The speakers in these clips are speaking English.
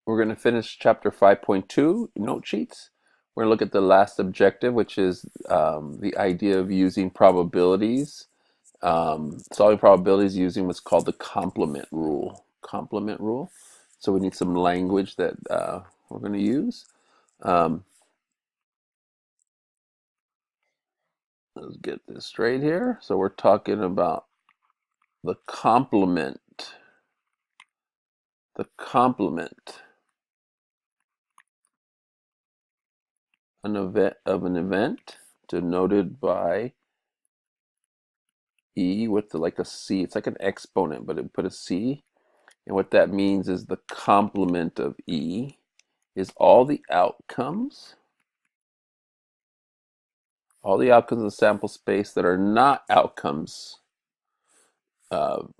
We're going to finish chapter 5.2, note sheets. We're going to look at the last objective, which is the idea of using probabilities, solving probabilities using what's called the complement rule. Complement rule. So we need some language that we're going to use. Let's get this straight here. So we're talking about the complement. The complement an event denoted by E with like a C. It's like an exponent, but it put a C. And what that means is the complement of E is all the outcomes of the sample space that are not outcomes. All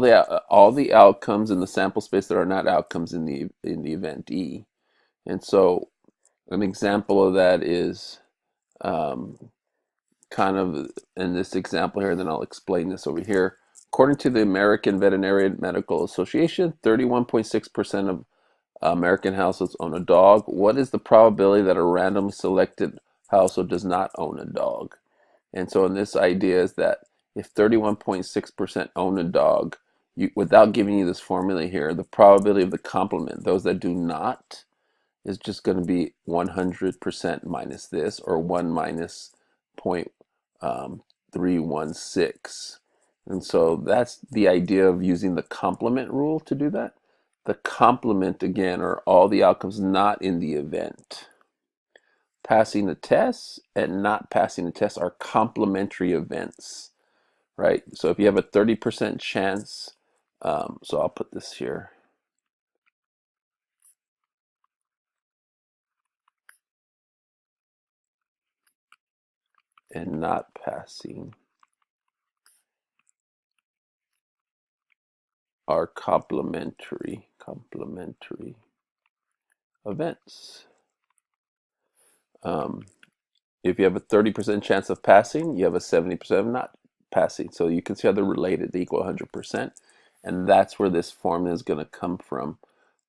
the outcomes in the sample space that are not outcomes in the event E. And so an example of that is kind of in this example here, and then I'll explain this over here. According to the American Veterinary Medical Association, 31.6% of American households own a dog. What is the probability that a randomly selected household does not own a dog? And so in this idea is that if 31.6% own a dog, without giving you this formula here, the probability of the complement, those that do not, is just going to be 100% minus this, or 1 minus 0.316. And so that's the idea of using the complement rule to do that. The complement, again, are all the outcomes not in the event. Passing the test and not passing the test are complementary events, right? So if you have a 30% chance, so I'll put this here. And not passing are complementary events. If you have a 30% chance of passing, you have a 70% of not passing. So you can see how they're related. They equal 100%. And that's where this formula is going to come from.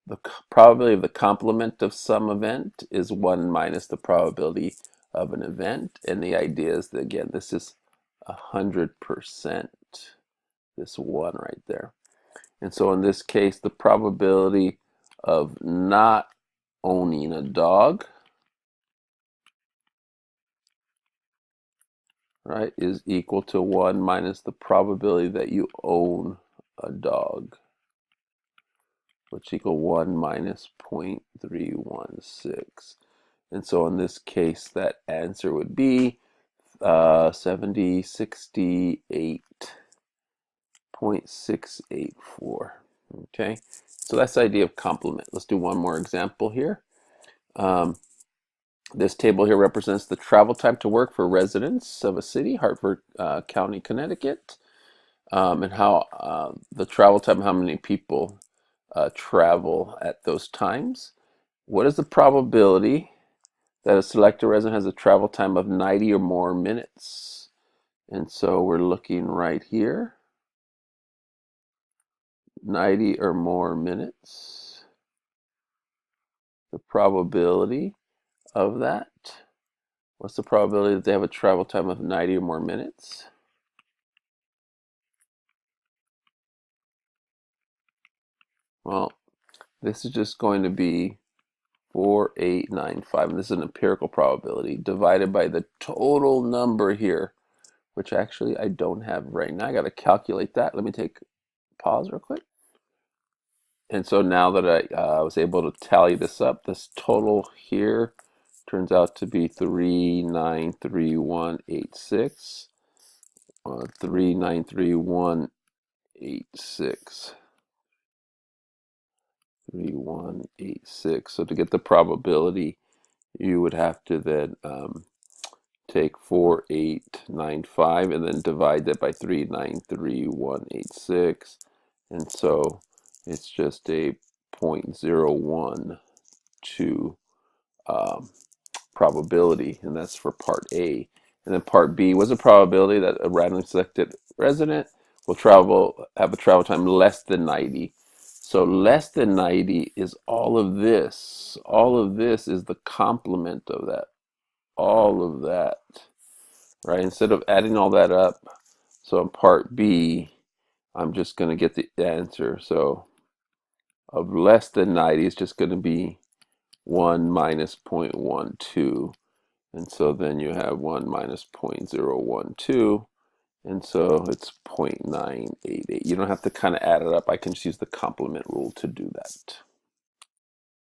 The probability of the complement of some event is 1 minus the probability of an event. And the idea is that, again, this is 100%, this 1 right there. And so in this case, the probability of not owning a dog, right, is equal to 1 minus the probability that you own a dog, which equal 1 minus 0.316. And so in this case, that answer would be 68.684. Okay, so that's the idea of complement. Let's do one more example here. This table here represents the travel time to work for residents of a city, Hartford County, Connecticut, and how the travel time, how many people travel at those times. What is the probability that a selected resident has a travel time of 90 or more minutes? And so we're looking right here, 90 or more minutes. The probability of that. What's the probability that they have a travel time of 90 or more minutes? Well, this is just going to be 4895, and this is an empirical probability, divided by the total number here, which actually I don't have right now. I got to calculate that. Let me take pause real quick. And so now that I was able to tally this up, this total here turns out to be 393186. 393186. 3186. So to get the probability, you would have to then take 4895 and then divide that by 393186. And so it's just a 0.012 probability, and that's for part A. And then part B was a probability that a randomly selected resident will have a travel time less than 90. So less than 90 is all of this. All of this is the complement of that. All of that, right? Instead of adding all that up, so in part B, I'm just going to get the answer. So of less than 90 is just going to be 1 minus 0.12. And so then you have 1 minus 0.012. And so it's 0.988. You don't have to kind of add it up. I can just use the complement rule to do that.